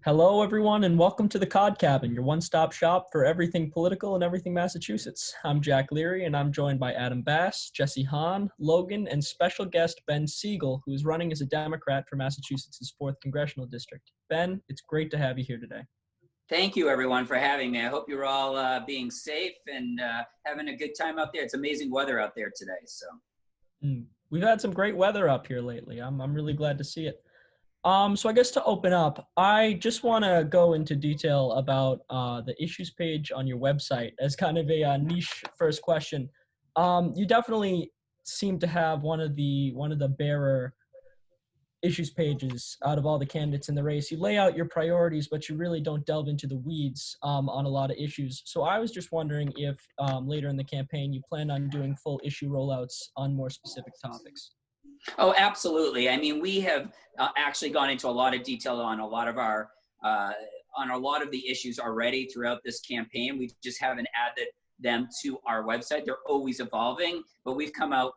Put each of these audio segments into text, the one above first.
Hello, everyone, and welcome to the Cod Cabin, your one-stop shop for everything political and everything Massachusetts. I'm Jack Leary, and I'm joined by Adam Bass, Jesse Hahn, Logan, and special guest Ben Sigel, who is running as a Democrat for Massachusetts' 4th Congressional District. Ben, it's great to have you here today. Thank you, everyone, for having me. I hope you're all being safe and having a good time out there. It's amazing weather out there today. So, We've had some great weather up here lately. I'm really glad to see it. So I guess to open up, I just want to go into detail about the issues page on your website as kind of a niche first question. You definitely seem to have one of the bearer issues pages out of all the candidates in the race. You lay out your priorities, but you really don't delve into the weeds on a lot of issues. So I was just wondering if later in the campaign you plan on doing full issue rollouts on more specific topics. oh, absolutely. I mean, we have actually gone into a lot of detail on a lot of our on a lot of the issues already throughout this campaign. We just haven't added them to our website. They're always evolving, but we'll come out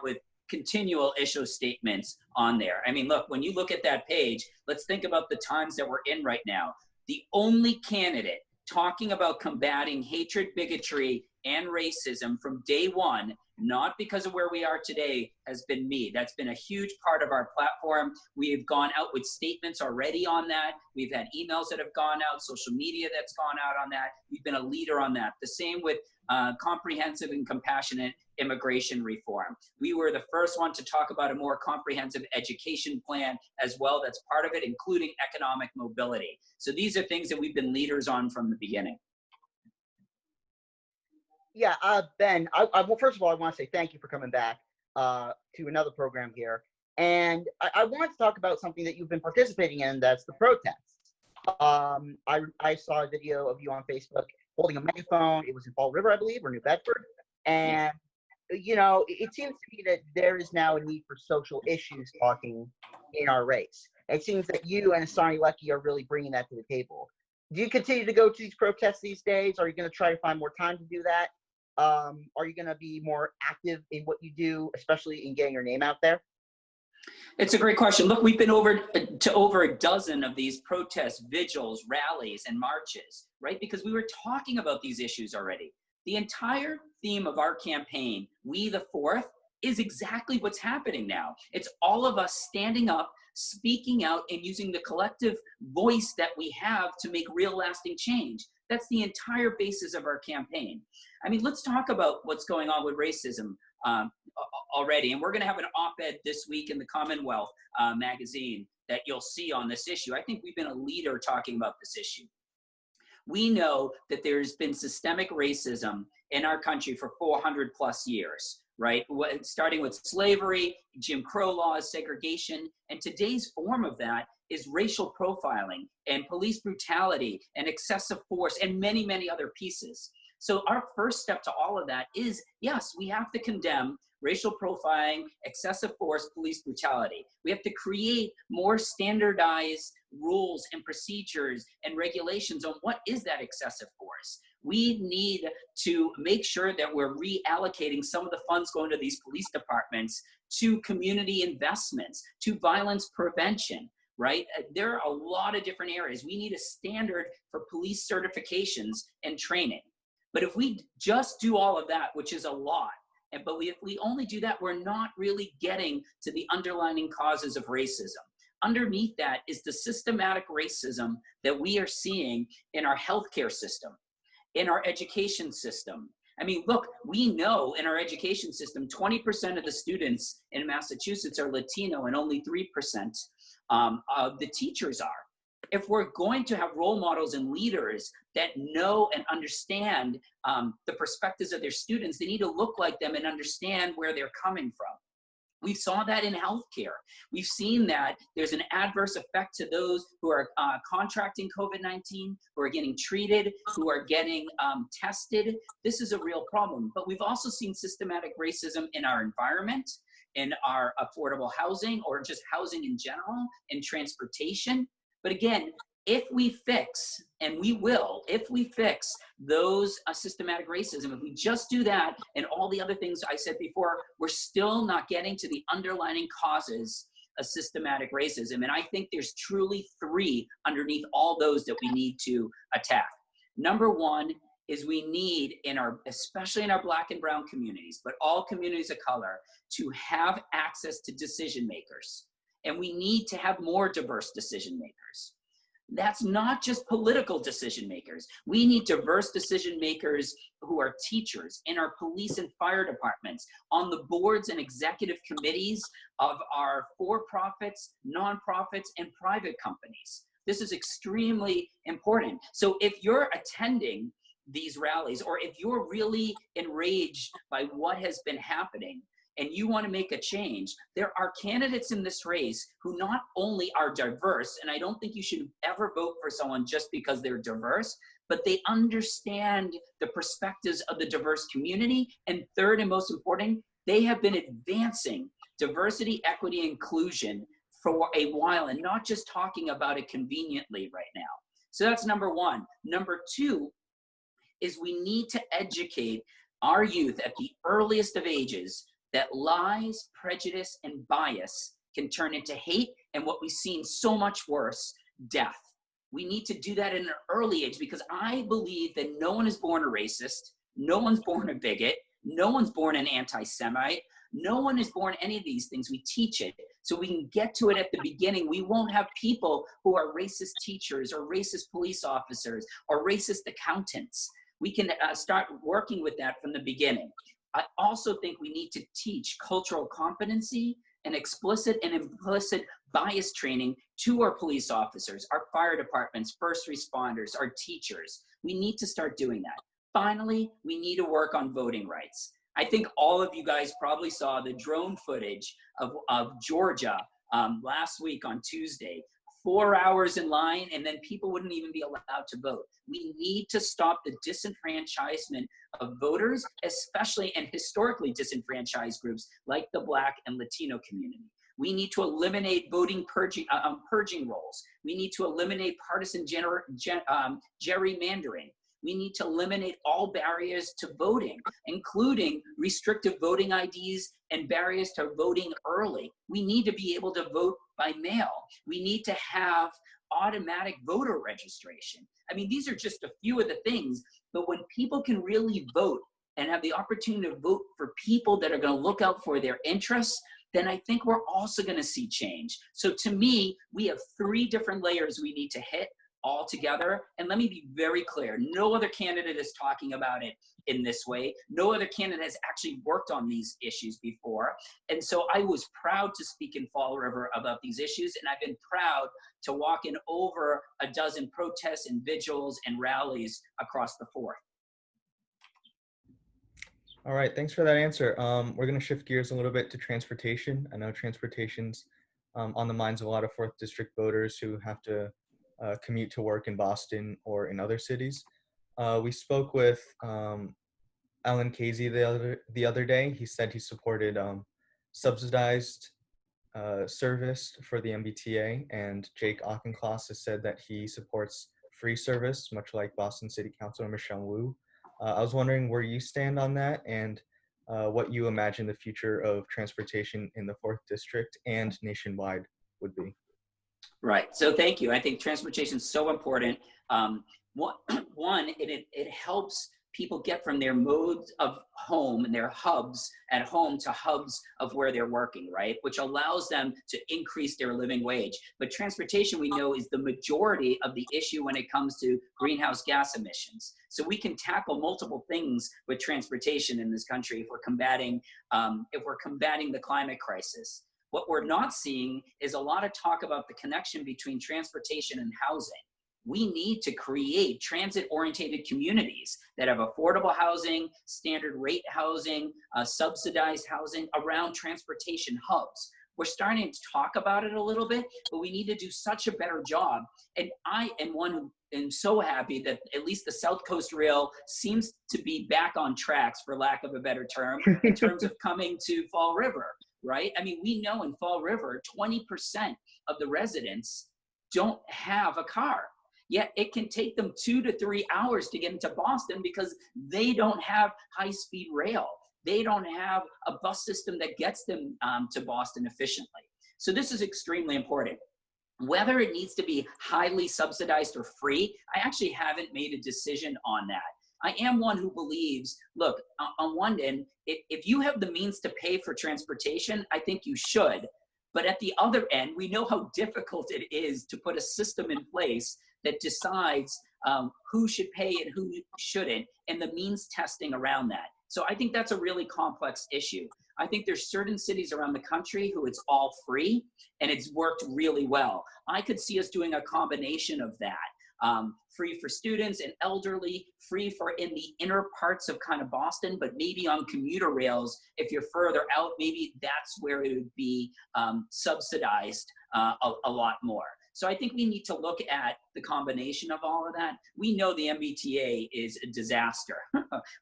with continual issue statements on there. I mean, look, when you look at that page, let's think about the times that we're in right now. The only candidate talking about combating hatred, bigotry, and racism from day one, not because of where we are today, has been me. That's been a huge part of our platform. We have gone out with statements already on that. We've had emails that have gone out, social media that's gone out on that. We've been a leader on that. The same with comprehensive and compassionate immigration reform. We were the first one to talk about a more comprehensive education plan as well. That's part of it, including economic mobility. So these are things that we've been leaders on from the beginning. Yeah, Ben, well, first of all, I want to say thank you for coming back to another program here. And I want to talk about something that you've been participating in, that's the protests. I saw a video of you on Facebook holding a megaphone. It was in Fall River, I believe, or New Bedford. And, you know, it seems to me that there is now a need for social issues talking in our race. It seems that you and Asani Lecky are really bringing that to the table. Do you continue to go to these protests these days? Are you going to try to find more time to do that? Are you going to be more active in what you do, especially in getting your name out there? It's a great question. Look, we've been over a dozen of these protests, vigils, rallies, and marches, right? Because we were talking about these issues already. The entire theme of our campaign, We the Fourth, is exactly what's happening now. It's all of us standing up, speaking out, and using the collective voice that we have to make real lasting change. That's the entire basis of our campaign. I mean, let's talk about what's going on with racism already. And we're going to have an op-ed this week in the Commonwealth magazine that you'll see on this issue. I think we've been a leader talking about this issue. We know that there's been systemic racism in our country for 400 plus years, right? Starting with slavery, Jim Crow laws, segregation, and today's form of that is racial profiling and police brutality and excessive force and many, many other pieces. So our first step to all of that is, yes, we have to condemn racial profiling, excessive force, police brutality. We have to create more standardized rules and procedures and regulations on what is that excessive force. We need to make sure that we're reallocating some of the funds going to these police departments to community investments, to violence prevention, right? There are a lot of different areas. We need a standard for police certifications and training. But if we just do all of that, which is a lot, but if we only do that, we're not really getting to the underlying causes of racism. Underneath that is the systematic racism that we are seeing in our healthcare system, in our education system. I mean, look, we know in our education system, 20% of the students in Massachusetts are Latino and only 3% of the teachers are. If we're going to have role models and leaders that know and understand the perspectives of their students, they need to look like them and understand where they're coming from. We saw that in healthcare. We've seen that there's an adverse effect to those who are contracting COVID-19, who are getting treated, who are getting tested. This is a real problem. But we've also seen systematic racism in our environment, in our affordable housing, or just housing in general, in transportation. But again, if we fix, and we will, if we fix those systematic racism, if we just do that and all the other things I said before, we're still not getting to the underlying causes a systematic racism. And I think there's truly three underneath all those that we need to attack. Number one is we need especially in our Black and brown communities, but all communities of color, to have access to decision makers. And we need to have more diverse decision makers. That's not just political decision makers. We need diverse decision makers who are teachers in our police and fire departments, on the boards and executive committees of our for-profits, nonprofits, and private companies. This is extremely important. So if you're attending these rallies, or if you're really enraged by what has been happening, and you want to make a change, there are candidates in this race who not only are diverse, and I don't think you should ever vote for someone just because they're diverse, but they understand the perspectives of the diverse community. And third and most important, they have been advancing diversity, equity, inclusion for a while, and not just talking about it conveniently right now. So that's number one. Number two is we need to educate our youth at the earliest of ages that lies, prejudice, and bias can turn into hate, and what we've seen so much worse, death. We need to do that in an early age, because I believe that no one is born a racist, no one's born a bigot, no one's born an anti-Semite, no one is born any of these things. We teach it so we can get to it at the beginning. We won't have people who are racist teachers or racist police officers or racist accountants. We can start working with that from the beginning. I also think we need to teach cultural competency and explicit and implicit bias training to our police officers, our fire departments, first responders, our teachers. We need to start doing that. Finally, we need to work on voting rights. I think all of you guys probably saw the drone footage of Georgia last week on Tuesday. 4 hours in line, and then people wouldn't even be allowed to vote. We need to stop the disenfranchisement of voters, especially and historically disenfranchised groups like the Black and Latino community. We need to eliminate voting purging roles. We need to eliminate partisan gerrymandering. We need to eliminate all barriers to voting, including restrictive voting IDs and barriers to voting early. We need to be able to vote by mail. We need to have automatic voter registration. I mean, these are just a few of the things, but when people can really vote and have the opportunity to vote for people that are going to look out for their interests, then I think we're also going to see change. So to me, we have three different layers we need to hit all together. And let me be very clear, no other candidate is talking about it in this way. No other candidate has actually worked on these issues before. And so I was proud to speak in Fall River about these issues, and I've been proud to walk in over a dozen protests and vigils and rallies across the Fourth. All right, thanks for that answer. We're going to shift gears a little bit to transportation. I know transportation's on the minds of a lot of 4th District voters who have to commute to work in Boston or in other cities. We spoke with Alan Casey the other day. He said he supported subsidized service for the MBTA, and Jake Auchincloss has said that he supports free service, much like Boston City Councilor Michelle Wu. I was wondering where you stand on that, and what you imagine the future of transportation in the 4th District and nationwide would be. Right. So thank you. I think transportation is so important. One, it helps people get from their modes of home and their hubs at home to hubs of where they're working, right? Which allows them to increase their living wage. But transportation, we know, is the majority of the issue when it comes to greenhouse gas emissions. So we can tackle multiple things with transportation in this country if we're combating the climate crisis. What we're not seeing is a lot of talk about the connection between transportation and housing. We need to create transit-oriented communities that have affordable housing, standard rate housing, subsidized housing around transportation hubs. We're starting to talk about it a little bit, but we need to do such a better job. And I am one who am so happy that at least the South Coast Rail seems to be back on tracks, for lack of a better term, in terms of coming to Fall River, right? I mean, we know in Fall River, 20% of the residents don't have a car. Yet it can take them 2 to 3 hours to get into Boston because they don't have high-speed rail. They don't have a bus system that gets them to Boston efficiently. So this is extremely important. Whether it needs to be highly subsidized or free, I actually haven't made a decision on that. I am one who believes, look, on one end, if you have the means to pay for transportation, I think you should. But at the other end, we know how difficult it is to put a system in place that decides who should pay and who shouldn't, and the means testing around that. So I think that's a really complex issue. I think there's certain cities around the country who it's all free and it's worked really well. I could see us doing a combination of that. Free for students and elderly, free for in the inner parts of kind of Boston, but maybe on commuter rails, if you're further out, maybe that's where it would be subsidized a lot more. So I think we need to look at the combination of all of that. We know the MBTA is a disaster,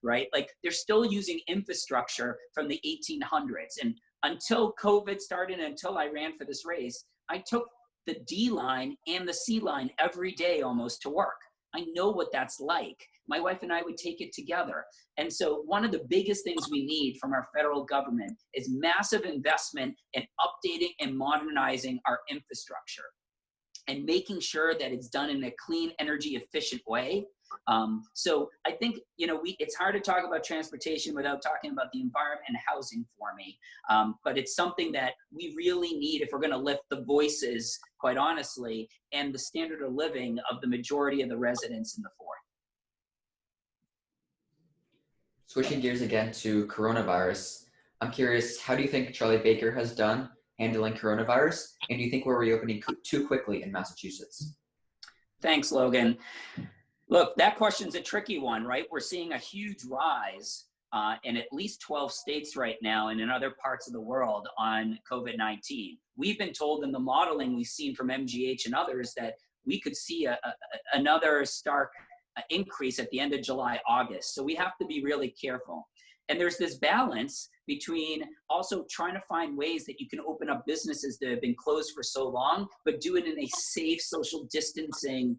right? Like they're still using infrastructure from the 1800s. And until COVID started, until I ran for this race, I took the D line and the C line every day almost to work. I know what that's like. My wife and I would take it together. And so one of the biggest things we need from our federal government is massive investment in updating and modernizing our infrastructure and making sure that it's done in a clean, energy efficient way. So I think, you know, it's hard to talk about transportation without talking about the environment and housing for me. But it's something that we really need if we're going to lift the voices, quite honestly, and the standard of living of the majority of the residents in the Fourth. Switching gears again to coronavirus, I'm curious, how do you think Charlie Baker has done handling coronavirus? And do you think we're reopening too quickly in Massachusetts? Thanks, Logan. Look, that question's a tricky one, right? We're seeing a huge rise in at least 12 states right now and in other parts of the world on COVID-19. We've been told in the modeling we've seen from MGH and others that we could see another stark increase at the end of July, August. So we have to be really careful. And there's this balance between also trying to find ways that you can open up businesses that have been closed for so long, but do it in a safe social distancing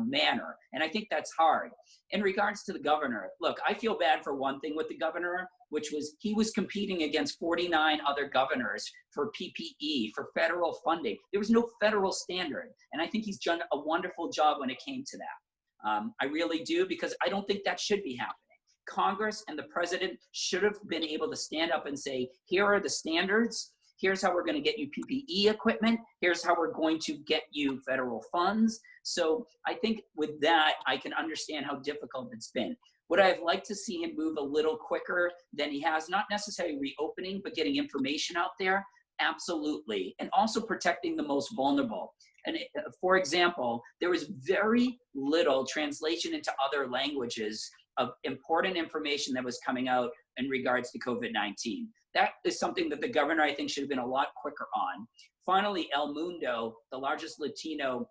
manner. And I think that's hard. In regards to the governor, look, I feel bad for one thing with the governor, which was he was competing against 49 other governors for PPE, for federal funding. There was no federal standard. And I think he's done a wonderful job when it came to that. I really do, because I don't think that should be happening. Congress and the president should have been able to stand up and say, here are the standards. Here's how we're going to get you PPE equipment. Here's how we're going to get you federal funds. So I think with that, I can understand how difficult it's been. Would I have liked to see him move a little quicker than he has? Not necessarily reopening, but getting information out there? Absolutely. And also protecting the most vulnerable. And for example, there was very little translation into other languages of important information that was coming out in regards to COVID-19. That is something that the governor, I think, should have been a lot quicker on. Finally, El Mundo, the largest Latino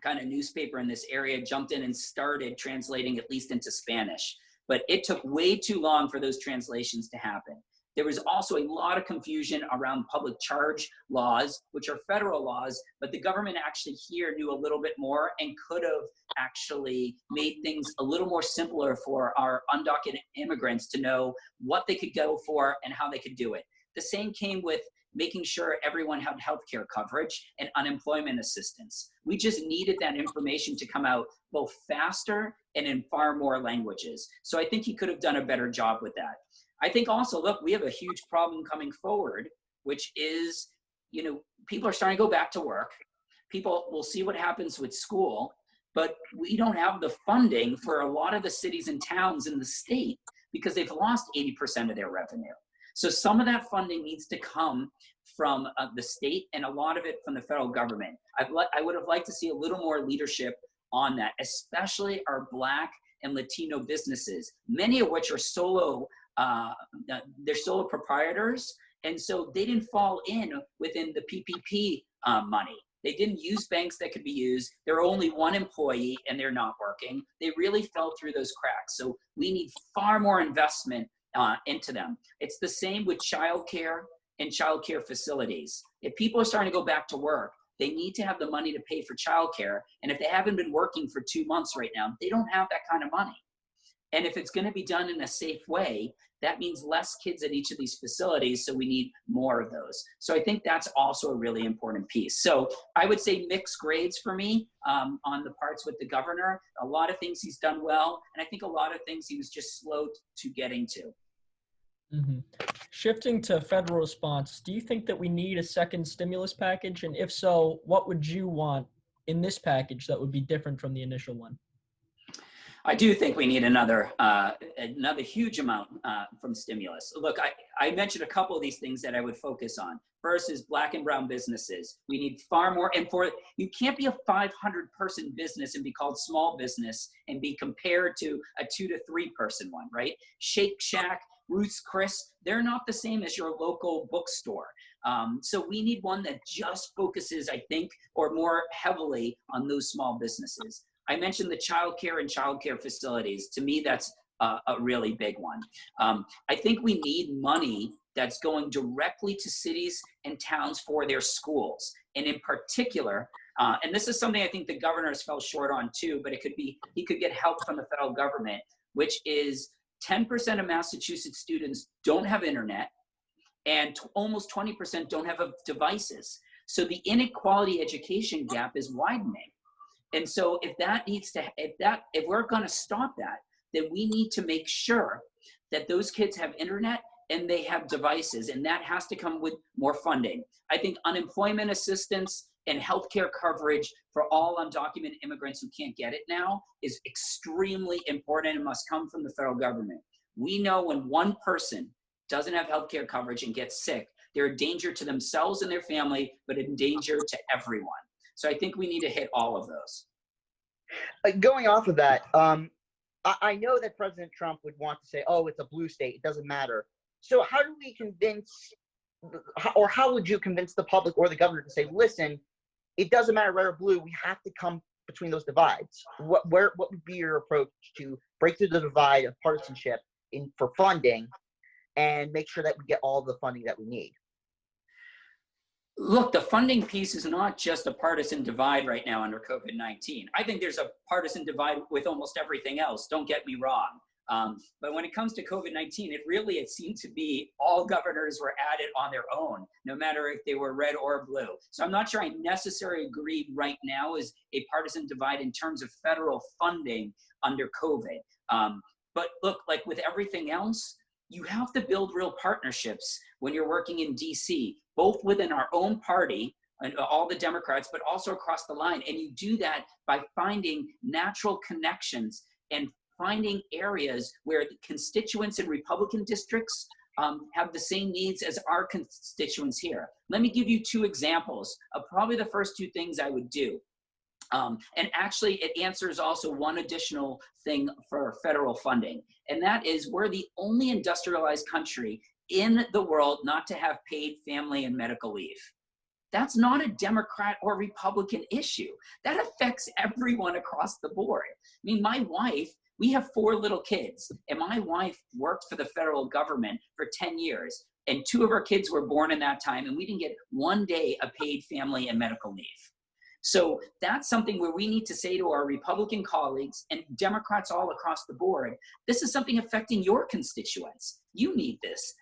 kind of newspaper in this area, jumped in and started translating at least into Spanish. But it took way too long for those translations to happen. There was also a lot of confusion around public charge laws, which are federal laws, but the government actually here knew a little bit more and could have actually made things a little more simpler for our undocumented immigrants to know what they could go for and how they could do it. The same came with making sure everyone had healthcare coverage and unemployment assistance. We just needed that information to come out both faster and in far more languages. So I think he could have done a better job with that. I think also, look, we have a huge problem coming forward, which is, you know, people are starting to go back to work. People will see what happens with school, but we don't have the funding for a lot of the cities and towns in the state because they've lost 80% of their revenue. So some of that funding needs to come from the state and a lot of it from the federal government. I would have liked to see a little more leadership on that, especially our Black and Latino businesses, many of which are they're solo proprietors, and so they didn't fall in within the PPP money. They didn't use banks that could be used. They're only one employee and they're not working. They really fell through those cracks. So we need far more investment into them. It's the same with childcare and childcare facilities. If people are starting to go back to work, they need to have the money to pay for childcare. And if they haven't been working for 2 months right now, they don't have that kind of money. And if it's going to be done in a safe way, that means less kids at each of these facilities, so we need more of those. So I think that's also a really important piece. So I would say mixed grades for me on the parts with the governor. A lot of things he's done well, and I think a lot of things he was just slow to getting to. Mm-hmm. Shifting to federal response, do you think that we need a second stimulus package? And if so, what would you want in this package that would be different from the initial one? I do think we need another huge amount from stimulus. Look, I mentioned a couple of these things that I would focus on. First is Black and brown businesses. We need far more, and you can't be a 500-person business and be called small business and be compared to a 2 to 3 person one, right? Shake Shack, Ruth's Chris, they're not the same as your local bookstore. So we need one that just focuses, I think, or more heavily on those small businesses. I mentioned the childcare and childcare facilities. To me, that's a really big one. I think we need money that's going directly to cities and towns for their schools. And in particular, and this is something I think the governor's fell short on too, but he could get help from the federal government, which is 10% of Massachusetts students don't have internet, and almost 20% don't have devices. So the inequality education gap is widening. And so if we're going to stop that, then we need to make sure that those kids have internet and they have devices, and that has to come with more funding. I think unemployment assistance and healthcare coverage for all undocumented immigrants who can't get it now is extremely important and must come from the federal government. We know when one person doesn't have healthcare coverage and gets sick, they're a danger to themselves and their family, but a danger to everyone. So I think we need to hit all of those. Going off of that, I know that President Trump would want to say, oh, it's a blue state, it doesn't matter. So how do we convince, or how would you convince the public or the governor to say, listen, it doesn't matter red or blue, we have to come between those divides? What would be your approach to break through the divide of partisanship for funding and make sure that we get all the funding that we need? Look, the funding piece is not just a partisan divide right now under COVID-19. I think there's a partisan divide with almost everything else, don't get me wrong. But when it comes to COVID-19, it seemed to be all governors were at it on their own, no matter if they were red or blue. So I'm not sure I necessarily agree right now is a partisan divide in terms of federal funding under COVID. But look, like with everything else, you have to build real partnerships when you're working in DC, both within our own party and all the Democrats, but also across the line. And you do that by finding natural connections and finding areas where the constituents in Republican districts have the same needs as our constituents here. Let me give you 2 examples of probably the first 2 things I would do. And actually, it answers also one additional thing for federal funding, and that is we're the only industrialized country in the world not to have paid family and medical leave. That's not a Democrat or Republican issue. That affects everyone across the board. I mean, my wife, we have 4 little kids, and my wife worked for the federal government for 10 years, and 2 of our kids were born in that time, and we didn't get 1 day of paid family and medical leave. So that's something where we need to say to our Republican colleagues and Democrats all across the board, this is something affecting your constituents. You need this.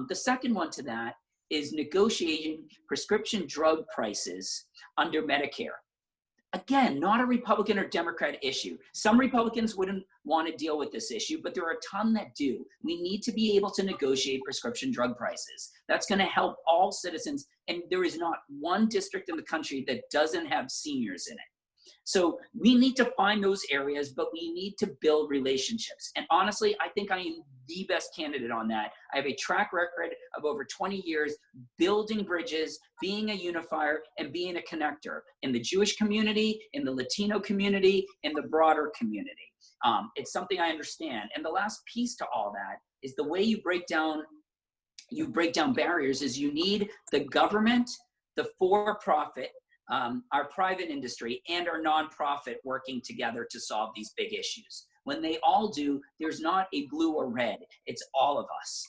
The second one to that is negotiating prescription drug prices under Medicare. Again, not a Republican or Democrat issue. Some Republicans wouldn't want to deal with this issue, but there are a ton that do. We need to be able to negotiate prescription drug prices. That's going to help all citizens, and there is not one district in the country that doesn't have seniors in it. So we need to find those areas, but we need to build relationships. And honestly, I think I am the best candidate on that. I have a track record of over 20 years building bridges, being a unifier, and being a connector in the Jewish community, in the Latino community, in the broader community. It's something I understand. And the last piece to all that is the way you break down barriers is you need the government, the for-profit, our private industry, and our nonprofit working together to solve these big issues. When they all do, there's not a blue or red, it's all of us.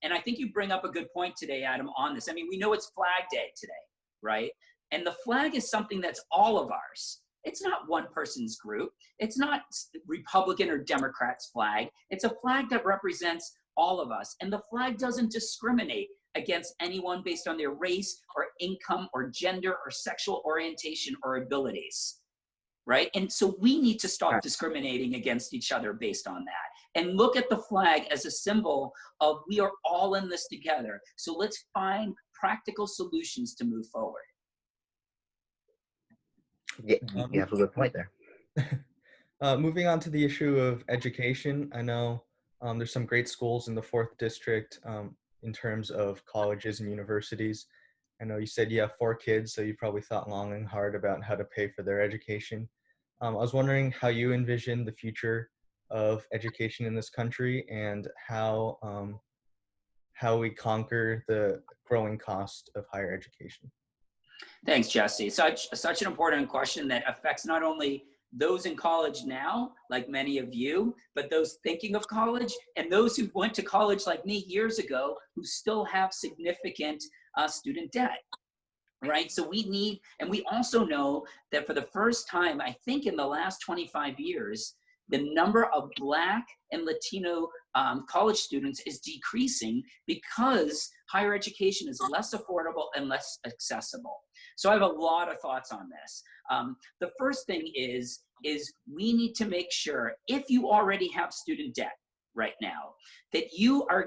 And I think you bring up a good point today, Adam, on this. I mean, we know it's Flag Day today, right? And the flag is something that's all of ours. It's not one person's group. It's not Republican or Democrat's flag. It's a flag that represents all of us. And the flag doesn't discriminate against anyone based on their race or income or gender or sexual orientation or abilities, right? And so we need to stop discriminating against each other based on that and look at the flag as a symbol of we are all in this together. So let's find practical solutions to move forward. Yeah, you have a good point there. Moving on to the issue of education, I know there's some great schools in the 4th District in terms of colleges and universities. I know you said you have 4 kids, so you probably thought long and hard about how to pay for their education. I was wondering how you envision the future of education in this country and how we conquer the growing cost of higher education. Thanks, Jesse. Such an important question that affects not only those in college now, like many of you, but those thinking of college and those who went to college like me years ago who still have significant student debt, right? So we need, and we also know that for the first time, I think in the last 25 years, the number of Black and Latino college students is decreasing because higher education is less affordable and less accessible. So I have a lot of thoughts on this. The first thing is we need to make sure, if you already have student debt right now, that you are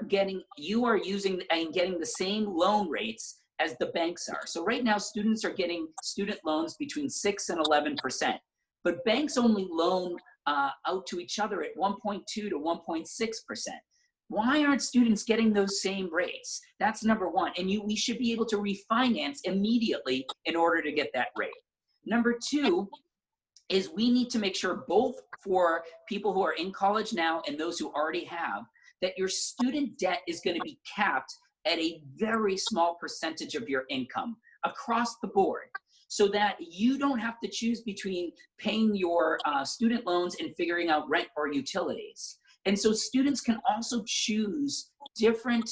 using and getting the same loan rates as the banks are. So right now, students are getting student loans between 6 and 11%, but banks only loan out to each other at 1.2 to 1.6%. Why aren't students getting those same rates? That's number one. And we should be able to refinance immediately in order to get that rate. Number two is we need to make sure, both for people who are in college now and those who already have, that your student debt is going to be capped at a very small percentage of your income across the board, so that you don't have to choose between paying your student loans and figuring out rent or utilities. And so students can also choose different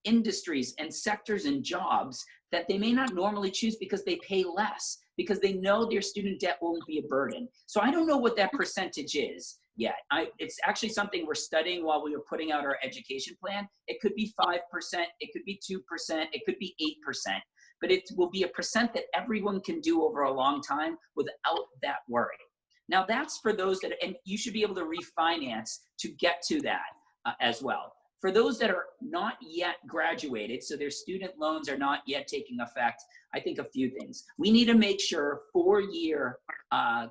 industries and sectors and jobs that they may not normally choose because they pay less, because they know their student debt won't be a burden. So I don't know what that percentage is yet. It's actually something we're studying while we were putting out our education plan. It could be 5%, it could be 2%, it could be 8%, but it will be a percent that everyone can do over a long time without that worry. Now that's for those that, and you should be able to refinance to get to that as well. For those that are not yet graduated, so their student loans are not yet taking effect, I think a few things. We need to make sure 4-year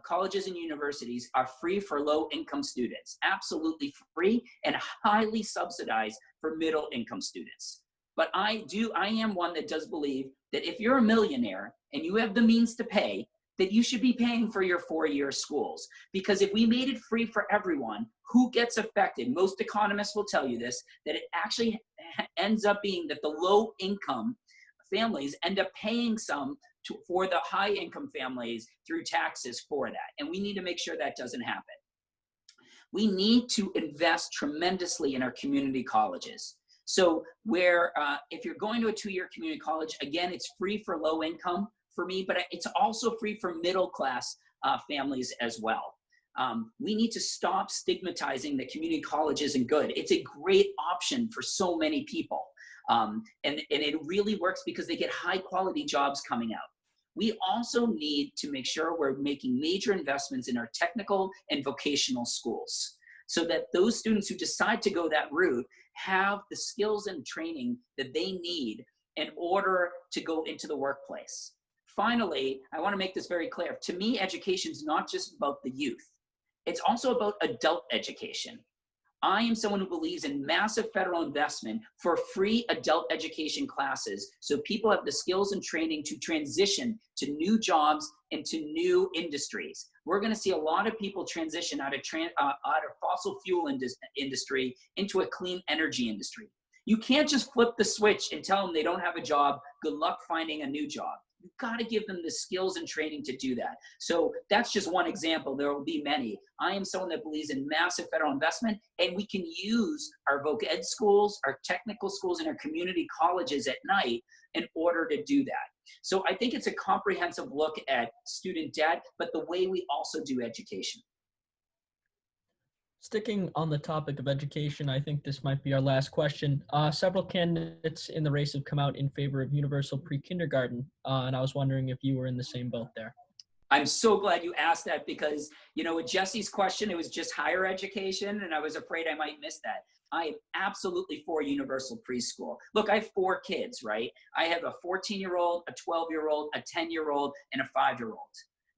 colleges and universities are free for low-income students, absolutely free, and highly subsidized for middle-income students. But I am one that does believe that if you're a millionaire and you have the means to pay, that you should be paying for your 4-year schools. Because if we made it free for everyone, who gets affected? Most economists will tell you this, that it actually ends up being that the low income families end up paying some for the high income families through taxes for that. And we need to make sure that doesn't happen. We need to invest tremendously in our community colleges. So where, if you're going to a 2-year community college, again, it's free for low income for me, but it's also free for middle class families as well. We need to stop stigmatizing that community college isn't good. It's a great option for so many people. And it really works because they get high quality jobs coming out. We also need to make sure we're making major investments in our technical and vocational schools, so that those students who decide to go that route have the skills and training that they need in order to go into the workplace. Finally, I want to make this very clear. To me, education is not just about the youth. It's also about adult education. I am someone who believes in massive federal investment for free adult education classes, so people have the skills and training to transition to new jobs and to new industries. We're going to see a lot of people transition out of fossil fuel industry into a clean energy industry. You can't just flip the switch and tell them they don't have a job. Good luck finding a new job. You've got to give them the skills and training to do that. So that's just one example. There will be many. I am someone that believes in massive federal investment, and we can use our voc ed schools, our technical schools, and our community colleges at night in order to do that. So I think it's a comprehensive look at student debt, but the way we also do education. Sticking on the topic of education, I think this might be our last question. Several candidates in the race have come out in favor of universal pre-kindergarten, and I was wondering if you were in the same boat there. I'm so glad you asked that because, you know, with Jesse's question, it was just higher education, and I was afraid I might miss that. I am absolutely for universal preschool. Look, I have 4 kids, right? I have a 14-year-old, a 12-year-old, a 10-year-old, and a 5-year-old.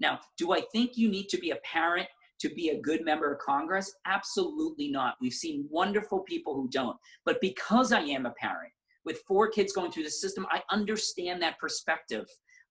Now, do I think you need to be a parent to be a good member of Congress? Absolutely not. We've seen wonderful people who don't. But because I am a parent with 4 kids going through the system, I understand that perspective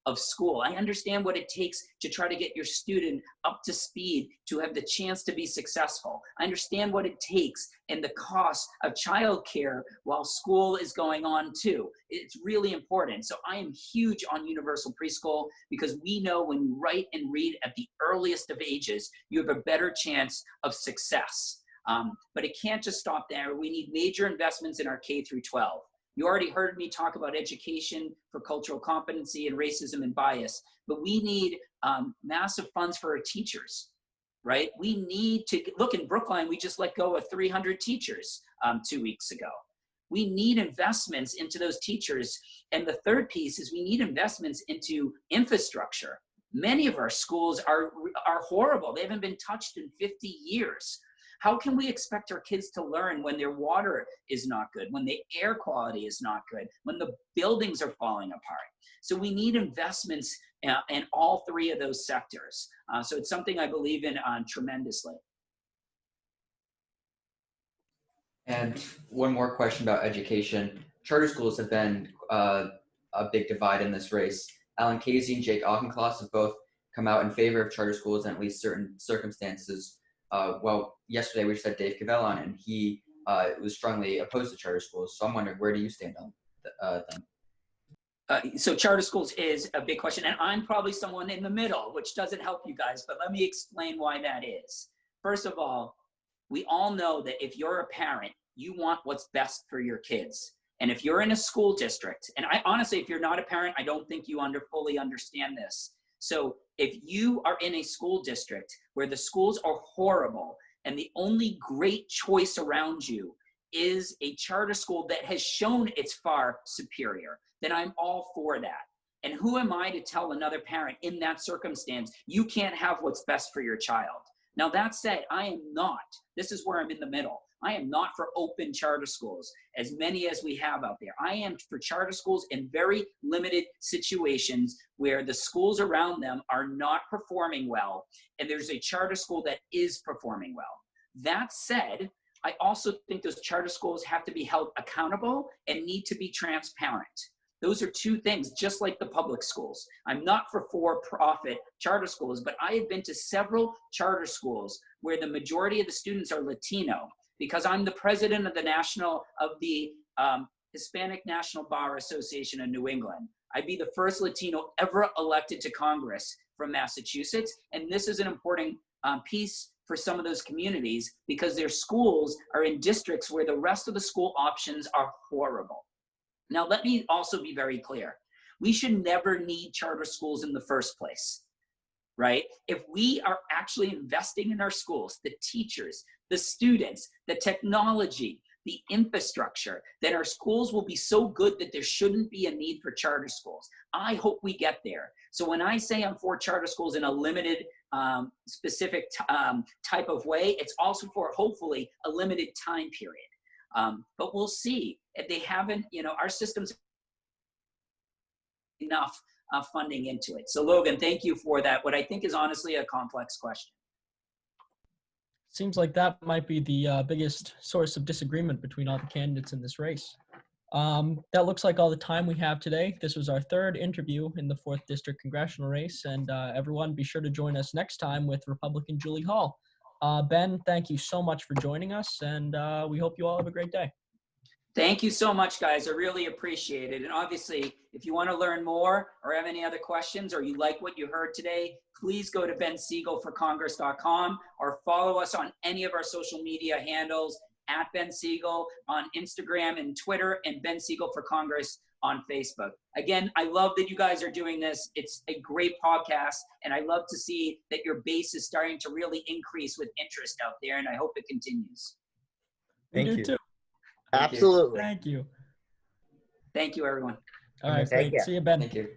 of school. I understand what it takes to try to get your student up to speed to have the chance to be successful. I understand what it takes and the cost of childcare while school is going on too. It's really important. So I am huge on universal preschool because we know when you write and read at the earliest of ages, you have a better chance of success. But it can't just stop there. We need major investments in our K through 12. You already heard me talk about education for cultural competency and racism and bias, but we need massive funds for our teachers, right? We need to look in Brookline, we just let go of 300 teachers 2 weeks ago. We need investments into those teachers. And the third piece is we need investments into infrastructure. Many of our schools are horrible. They haven't been touched in 50 years. How can we expect our kids to learn when their water is not good, when the air quality is not good, when the buildings are falling apart? So we need investments in all 3 of those sectors. So it's something I believe in tremendously. And one more question about education. Charter schools have been a big divide in this race. Alan Casey and Jake Auchincloss have both come out in favor of charter schools in at least certain circumstances. Well, yesterday we just had Dave Cavell on, and he was strongly opposed to charter schools. So I'm wondering, where do you stand on them? So charter schools is a big question, and I'm probably someone in the middle, which doesn't help you guys, but let me explain why that is. First of all, we all know that if you're a parent, you want what's best for your kids. And if you're in a school district, and I honestly, if you're not a parent, I don't think you fully understand this. So if you are in a school district where the schools are horrible and the only great choice around you is a charter school that has shown it's far superior, then I'm all for that. And who am I to tell another parent in that circumstance, you can't have what's best for your child? Now that said, I am not, this is where I'm in the middle. I am not for open charter schools, as many as we have out there. I am for charter schools in very limited situations where the schools around them are not performing well, and there's a charter school that is performing well. That said, I also think those charter schools have to be held accountable and need to be transparent. Those are 2 things, just like the public schools. I'm not for-profit charter schools, but I have been to several charter schools where the majority of the students are Latino, because I'm the president of the Hispanic National Bar Association in New England. I'd be the first Latino ever elected to Congress from Massachusetts, and this is an important piece for some of those communities because their schools are in districts where the rest of the school options are horrible. Now, let me also be very clear. We should never need charter schools in the first place, right? If we are actually investing in our schools, the teachers, the students, the technology, the infrastructure, then our schools will be so good that there shouldn't be a need for charter schools. I hope we get there. So when I say I'm for charter schools in a limited, specific type of way, it's also for hopefully a limited time period. But we'll see. If they haven't, our systems enough funding into it. So Logan, thank you for that. What I think is honestly a complex question. Seems like that might be the biggest source of disagreement between all the candidates in this race. That looks like all the time we have today. This was our 3rd interview in the 4th District Congressional race, and everyone be sure to join us next time with Republican Julie Hall. Ben, thank you so much for joining us, and we hope you all have a great day. Thank you so much, guys. I really appreciate it. And obviously, if you want to learn more or have any other questions or you like what you heard today, please go to bensigelforcongress.com or follow us on any of our social media handles @Ben Sigel on Instagram and Twitter, and Ben Sigel for Congress on Facebook. Again, I love that you guys are doing this. It's a great podcast, and I love to see that your base is starting to really increase with interest out there, and I hope it continues. We Thank do you. too. Absolutely. Thank you. Thank you, everyone. All right, Take great. care. See you, Ben. Thank you.